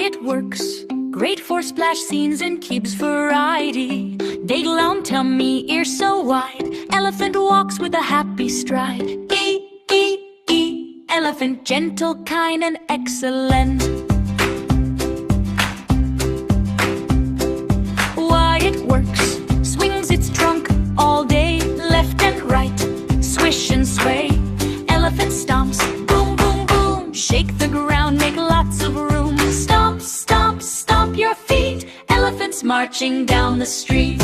it works. Great for splash scenes and keeps variety. Daigle on tummy, ears so wide. Elephant walks with a happy stride. E, elephant, gentle, kind, and excellent. Why it works. Swings its trunk all day, left and right. Swish and sway. Elephant stomps, boom, boom, boom. Shake the ground, make lots of room. Stomp, stomp, stomp your feet. Elephants marching down the street.